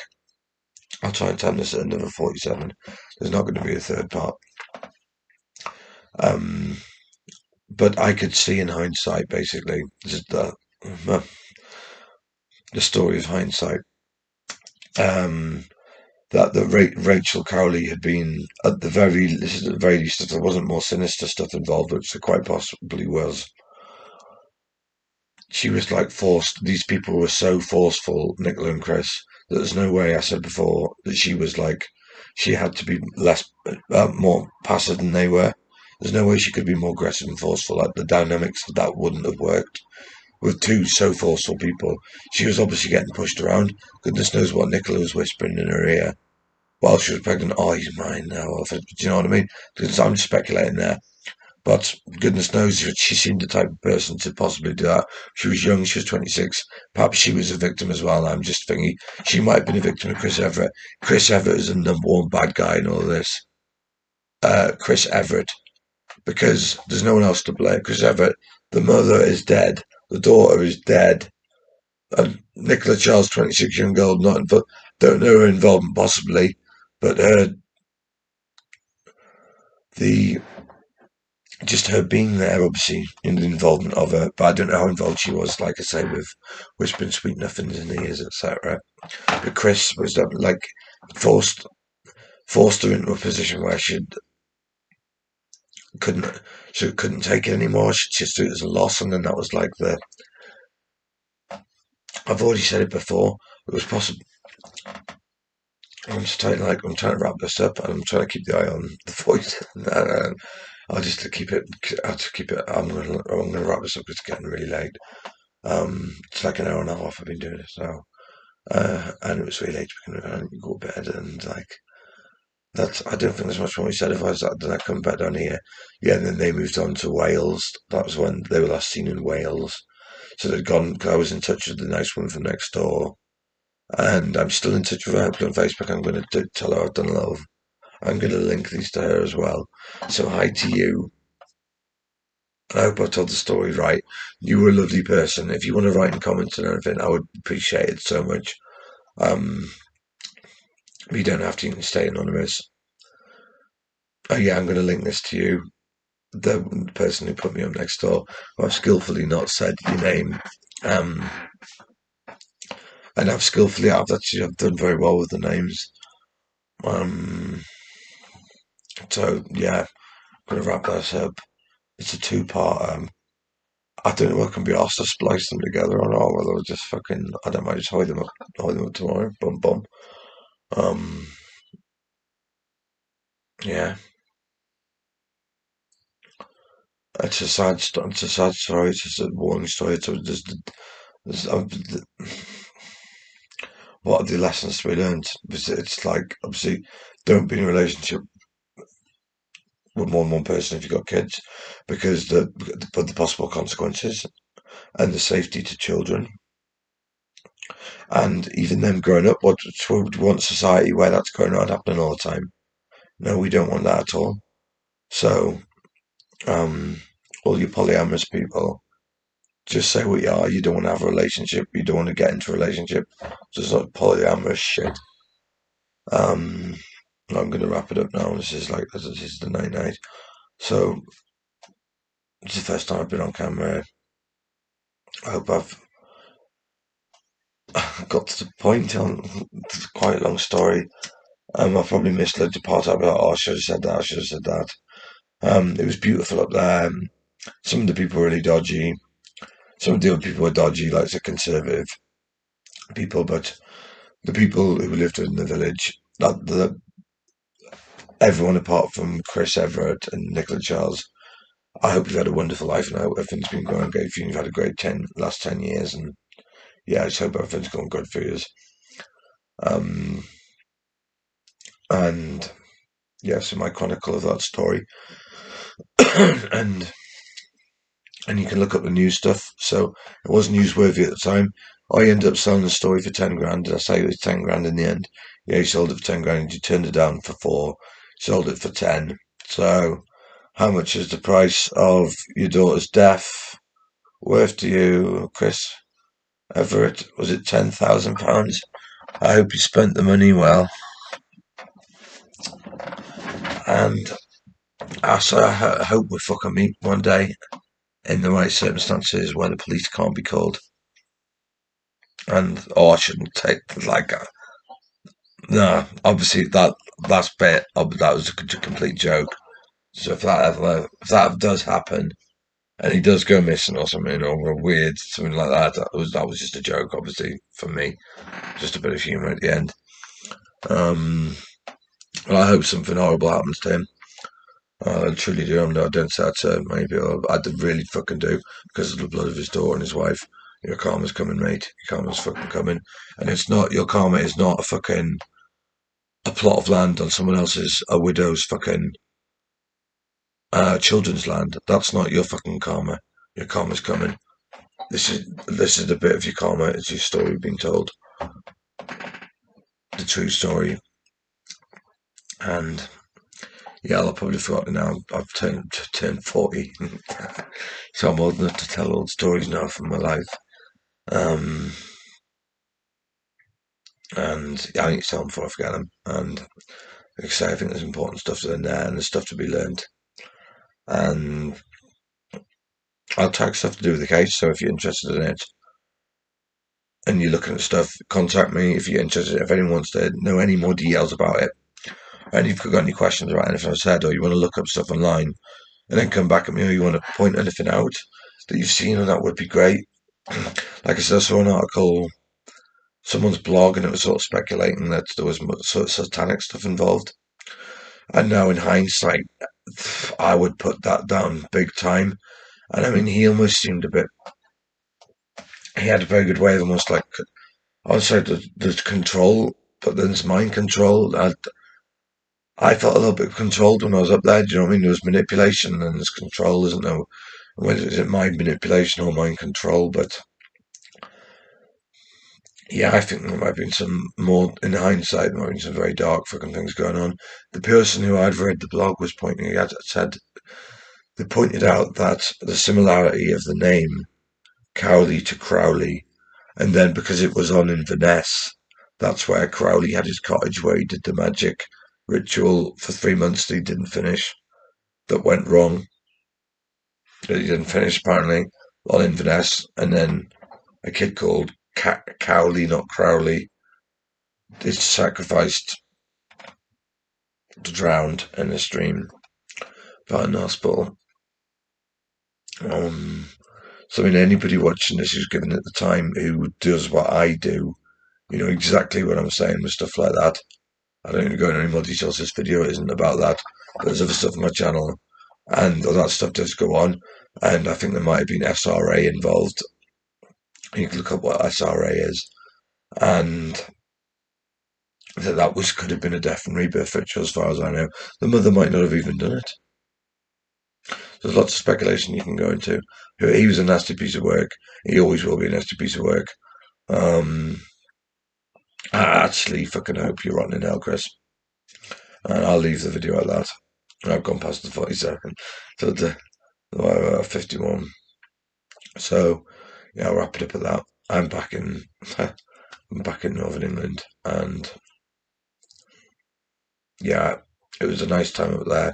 I'll try and time this at another 47. There's not going to be a third part. Um, but I could see in hindsight, basically, this is the story of hindsight, that Rachel Cowley had been this is at the very least, if there wasn't more sinister stuff involved, which there quite possibly was. She was like forced. These people were so forceful, Nicola and Chris, that there's no way. I said before that she had to be more passive than they were. There's no way she could be more aggressive and forceful. Like the dynamics of that wouldn't have worked with two so forceful people. She was obviously getting pushed around. Goodness knows what Nicola was whispering in her ear while she was pregnant. Oh, he's mine now. Do you know what I mean? Because I'm just speculating there. But goodness knows she seemed the type of person to possibly do that. She was young, she was 26. Perhaps she was a victim as well. I'm just thinking she might have been a victim of Chris Everitt. Chris Everitt is the number one bad guy in all of this. Chris Everitt, because there's no one else to blame. Chris Everitt, the mother is dead, the daughter is dead, and Nicola Charles, 26 young girl, not involved. Don't know her involvement possibly, but the just her being there, obviously, in the involvement of her. But I don't know how involved she was, like I say, with whispering sweet nothings in the ears, etc. But Chris was like forced forced her into a position where couldn't she couldn't take it anymore. She just took it as a loss, and then that was like the. I've already said it before. It was possible. I'm trying to wrap this up, and I'm trying to keep the eye on the voice. I'll just keep it. I'll just keep it. I'm gonna wrap this up. It's getting really late. It's like an hour and a half I've been doing this now. And it was really late to begin with. I go to bed and like that's. I don't think there's much more we said. If I was that, then I come back down here. Yeah, and then they moved on to Wales. That was when they were last seen in Wales. So they'd gone. I was in touch with the nice woman from next door, and I'm still in touch with her on Facebook. I'm going to tell her I've done a lot of. I'm going to link these to her as well. So hi to you. I hope I told the story right. You were a lovely person. If you want to write in comments and anything, I would appreciate it so much. Um, you don't have to even stay anonymous. Oh yeah, I'm going to link this to you. The person who put me up next door. I've skillfully not said your name. Um, and I've done very well with the names. Um, so yeah, I'm going to wrap this up. It's a two-part. I don't know if I can be asked to splice them together or not. Whether I'll just fucking, I don't mind, just hide them up tomorrow. Bum bum. Um, yeah, it's a sad, it's a sad story. It's just a warning story. It's just, there's, what are the lessons to be learned? It's like obviously, don't be in a relationship with more than one person if you've got kids, because the possible consequences and the safety to children, and even them growing up. What would want society where that's going around happening all the time? No, we don't want that at all. So, um, all you polyamorous people, just say what you are. You don't want to have a relationship. You don't want to get into a relationship. Just like polyamorous shit. Um, I'm going to wrap it up now. This is the night night. So it's the first time I've been on camera. I hope I've got to the point. It's quite a long story. I probably missed loads of parts. I'll be like, oh, I should have said that. I should have said that. It was beautiful up there. Some of the people were really dodgy. Some of the other people were dodgy, like the conservative people. But the people who lived in the village, everyone apart from Chris Everitt and Nicola Charles, I hope you've had a wonderful life and I hope everything's been going great for you. You've had a great last 10 years, and yeah, I just hope everything's going good for you. Um, and yeah, so my chronicle of that story, and you can look up the news stuff. So it was newsworthy at the time. I ended up selling the story for 10 grand. Did I say it was 10 grand in the end? Yeah, you sold it for 10 grand. You turned it down for 4. Sold it for 10. So how much is the price of your daughter's death worth to you, Chris Everitt? Was it £10,000? I hope you spent the money well. And I hope we fucking meet one day in the right circumstances when the police can't be called. And I shouldn't take like no. Obviously that last bit that was a complete joke. So if that does happen and he does go missing or something or a weird something like that, that was just a joke. Obviously for me, just a bit of humour at the end. And I hope something horrible happens to him. I truly do. I don't say that to maybe I really fucking do because of the blood of his daughter and his wife. Your karma's coming, mate. Your karma's fucking coming. And it's not, your karma is not a plot of land on someone else's, a widow's fucking children's land. That's not your fucking karma. Your karma's coming. This is a bit of your karma. It's your story being told, the true story. And yeah, I'll probably forgotten now. I've turned 40, so I'm old enough to tell old stories now from my life. Um, and yeah, I need to tell them before I forget them. And like I say, I think there's important stuff in there, and there's stuff to be learned. And I'll tag stuff to do with the case. So if you're interested in it and you're looking at stuff, contact me if you're interested. If anyone wants to know any more details about it, and if you've got any questions about anything I said, or you want to look up stuff online, and then come back at me, or you want to point anything out that you've seen, and that would be great. Like I said, I saw an article, someone's blog, and it was sort of speculating that there was sort of satanic stuff involved. And now, in hindsight, I would put that down big time. And I mean, he almost seemed a bit. He had a very good way of almost like. I would say there's control, but then there's mind control. I felt a little bit controlled when I was up there. Do you know what I mean? There was manipulation and there's control, isn't there? whether it's mind manipulation or mind control, but yeah, I think there might have been some more, in hindsight, there might have been some very dark fucking things going on. The person who I'd read the blog was pointing at said they pointed out that the similarity of the name Cowley to Crowley, and then because it was on Inverness, that's where Crowley had his cottage where he did the magic ritual for 3 months that he didn't finish, that went wrong, that he didn't finish apparently, on Inverness, and then a kid called Cowley, not Crowley, is sacrificed, drowned in a stream, found in the hospital. So, I mean, anybody watching this who's given it the time who does what I do, you know exactly what I'm saying with stuff like that. I don't need to go into any more details. This video isn't about that. But there's other stuff on my channel, and all that stuff does go on. And I think there might have been SRA involved. You can look up what SRA is, and that was could have been a death and rebirth ritual, as far as I know. The mother might not have even done it. There's lots of speculation you can go into. He was a nasty piece of work. He always will be a nasty piece of work. I actually fucking hope you're rotten in hell, Chris. And I'll leave the video at that. I've gone past the 40-second. So the 51. So yeah, I'll wrap it up at that. I'm back in I'm back in Northern England, and yeah, it was a nice time up there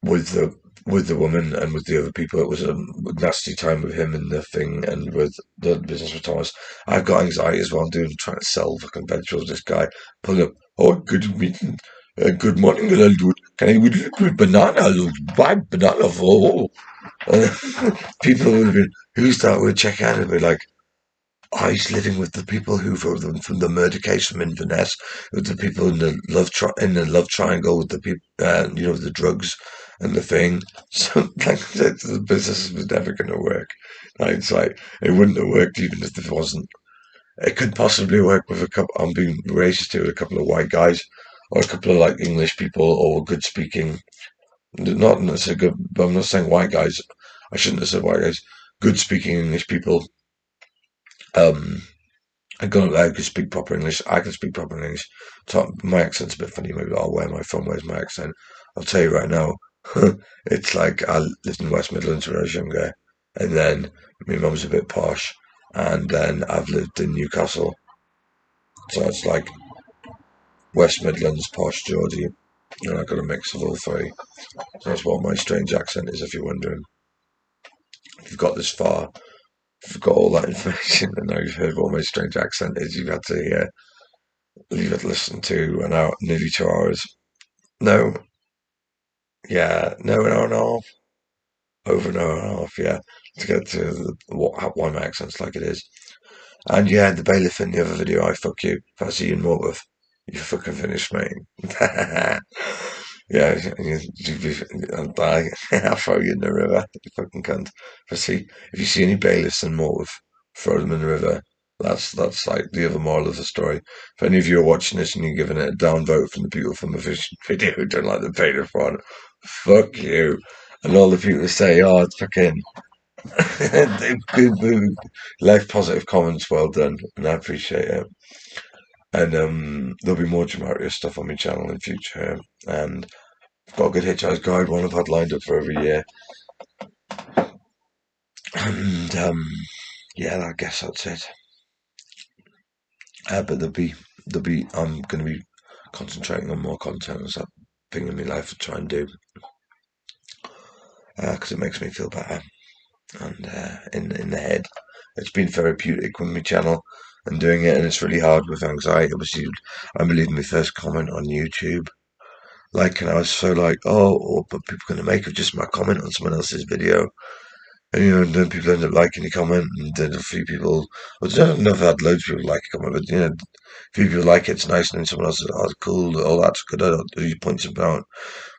with the woman and with the other people. It was a nasty time with him and the thing, and with the business with Thomas. I've got anxiety as well. I'm trying to sell fucking vegetables. This guy pulling up. Oh, good meeting. Good morning, little dude. Can I with banana? Buy banana for people would have been. Who's that? Would check out and be like, oh, he's living with the people who from the murder case from Inverness, with the people in the love triangle, with the people, you know, the drugs and the thing. So like the business was never going to work. It's like it wouldn't have worked even if it wasn't. It could possibly work with a couple. I'm being racist to a couple of white guys, or a couple of like English people, or good speaking. Not necessarily good, but I'm not saying white guys. I shouldn't have said white guys. Good speaking English people. Um, I got I can speak proper English. I can speak proper English. My accent's a bit funny. Maybe where am I from? Where's my accent? I'll tell you right now. It's like I lived in West Midlands when I was younger, and then my mum's a bit posh, and then I've lived in Newcastle, so it's like West Midlands posh Geordie, and I've got a mix of all three. So that's what my strange accent is. If you're wondering, if you've got this far, if you've got all that information, and now you've heard what my strange accent is, you've had to hear. You've had to listen to an hour, nearly 2 hours. No, yeah, no, an hour and a half, over an hour and a half, yeah, to get to why my accent's like it is. And yeah, the bailiff in the other video, I fuck you. If I see you in Mortworth, you fucking finished, mate. Yeah, I'll die. I'll throw you in the river, you fucking cunt. If you see any bailiffs in Mortworth, throw them in the river. That's like the other moral of the story. If any of you are watching this and you're giving it a downvote from the people from the fishing video who don't like the bailiff one, fuck you. And all the people who say, oh, it's fucking left positive comments, well done, and I appreciate it. And there'll be more Jamaica stuff on my channel in future. And I've got a good Hitchhiker's Guide one I've had lined up for every year. And yeah, I guess that's it. But I'm going to be concentrating on more content as that thing in my life to try and do, because it makes me feel better. And in the head, it's been therapeutic with my channel and doing it, and it's really hard with anxiety. Obviously, I believe my first comment on YouTube, like, and I was so like, oh, but people are going to make of just my comment on someone else's video. And, you know, and then people end up liking the comment, and then a few people, well, I don't know if I had loads of people like a comment, but, you know, a few people like it, it's nice, and then someone else says, oh, it's cool, oh, that's good, I don't, you point something out,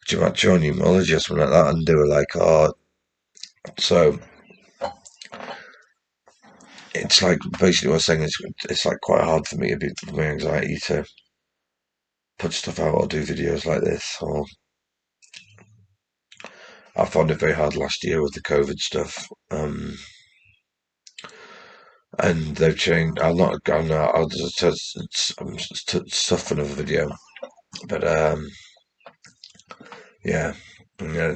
do you match your numerology or something like that, and they were like, oh, so, it's like, basically what I'm saying is, it's like quite hard for me, a bit, for my anxiety to put stuff out or do videos like this, or I found it very hard last year with the COVID stuff. And they've changed. I'll just stuff for another video. But yeah,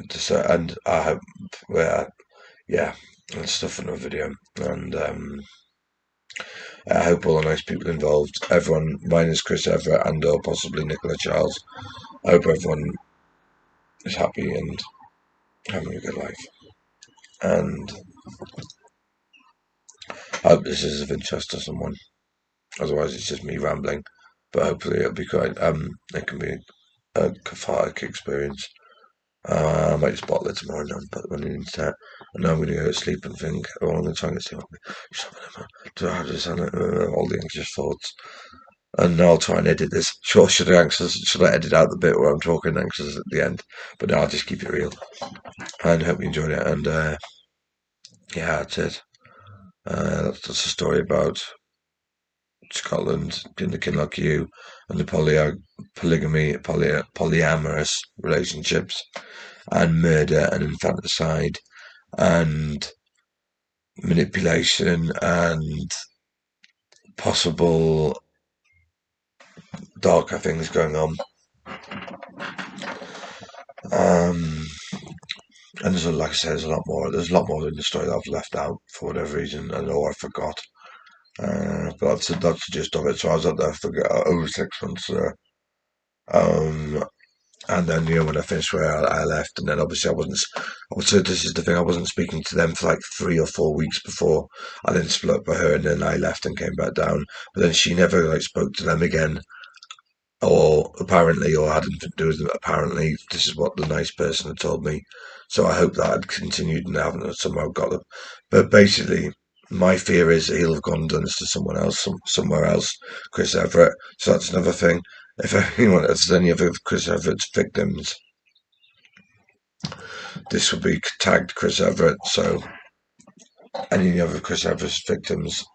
just and I hope, yeah, it's stuff for another video. And I hope all the nice people involved, everyone, minus Chris Everitt and or possibly Nicola Charles. I hope everyone is happy and having a good life. And I hope this is of interest to someone. Otherwise, it's just me rambling. But hopefully, it'll be quite. It can be a cathartic experience. I might just bottle it tomorrow and put them on the internet. And now I'm going to go to sleep and think, oh, I'm going to try and get sleep. Do I have this on it? All the anxious thoughts. And I'll try and edit this. Sure, should I edit out the bit where I'm talking anxious at the end? But no, I'll just keep it real. And hope you enjoyed it. And yeah, that's it. That's a story about Scotland in the Kinloch queue and the polyamorous relationships and murder and infanticide and manipulation and possible darker things going on. And there's, like I said, there's a lot more. There's a lot more in the story that I've left out for whatever reason, or I forgot. But that's the gist of it. So I was out there for over 6 months. And then, when I finished where I left, and then obviously I wasn't. So this is the thing. I wasn't speaking to them for like 3 or 4 weeks before I then split up with her, and then I left and came back down. But then she never spoke to them again, or apparently, or had anything to do with them. Apparently, this is what the nice person had told me. So I hope that had continued and haven't somehow got them. But basically, my fear is he'll have gone and done this to someone else, somewhere else, Chris Everitt. So that's another thing. If anyone, if there's any other Chris Everitt's victims, this will be tagged Chris Everitt. So any other Chris Everitt's victims,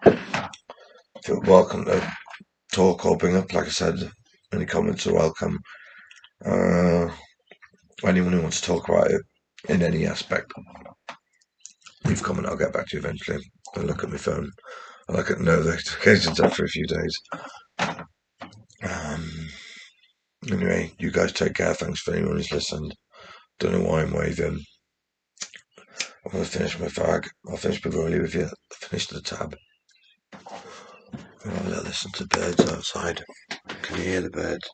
feel welcome to talk or bring up. Like I said, any comments are welcome. Anyone who wants to talk about it in any aspect, leave a comment. I'll get back to you eventually. I'll look at my phone. I'll look at notifications after a few days. Anyway, you guys take care. Thanks for anyone who's listened. Don't know why I'm waving. I'm going to finish my fag. I'll finish before I leave with you. Finish the tab. I'm going to have a little listen to birds outside. Can you hear the birds?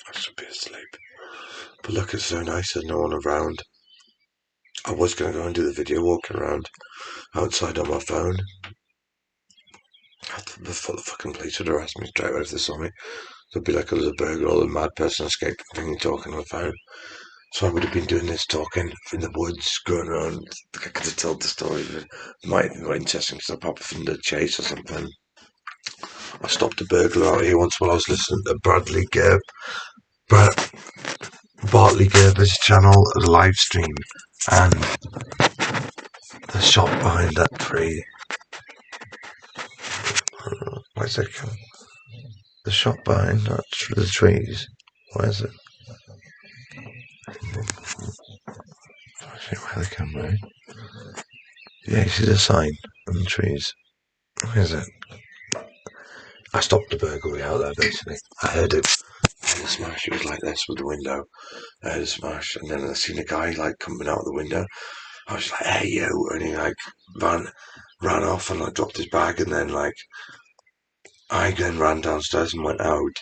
I should be asleep. But look, it's so nice. There's no one around. I was going to go and do the video walking around outside on my phone. Before the fucking police would arrest me straight away if they saw me. There'd be like I was a burglar or a mad person escaping thing talking on the phone. So I would have been doing this talking in the woods, going around. I could have told the story. It might have been quite interesting because I pop up in the chase or something. I stopped a burglar out here once while I was listening to Bartley Gerber's channel as a live stream, and the shop behind that tree. Why is it? The shop behind that the trees. Why is it? Where the camera? Yeah, you see the sign on the trees. Where is it? I stopped the burglary out there basically. I heard it. And the smash, it was like this with the window. I heard a smash, and then I seen a guy like coming out of the window. I was like, "Hey you!" And he like ran off and like dropped his bag, and then like I then ran downstairs and went out,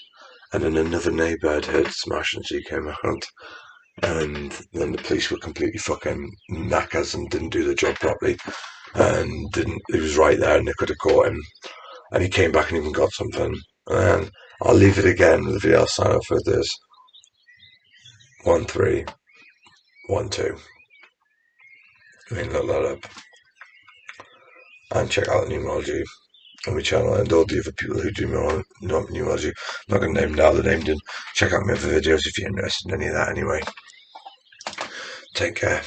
and then another neighbour had heard the smash, and she came out, and then the police were completely fucking knackers and didn't do the job properly, and didn't. He was right there, and they could have caught him, and he came back and even got something. And I'll leave it again. The video I'll sign off with this 1312. I mean, look that up and check out the numerology on my channel and all the other people who do numerology. I'm not going to name now the named in. Check out my other videos if you're interested in any of that anyway. Take care.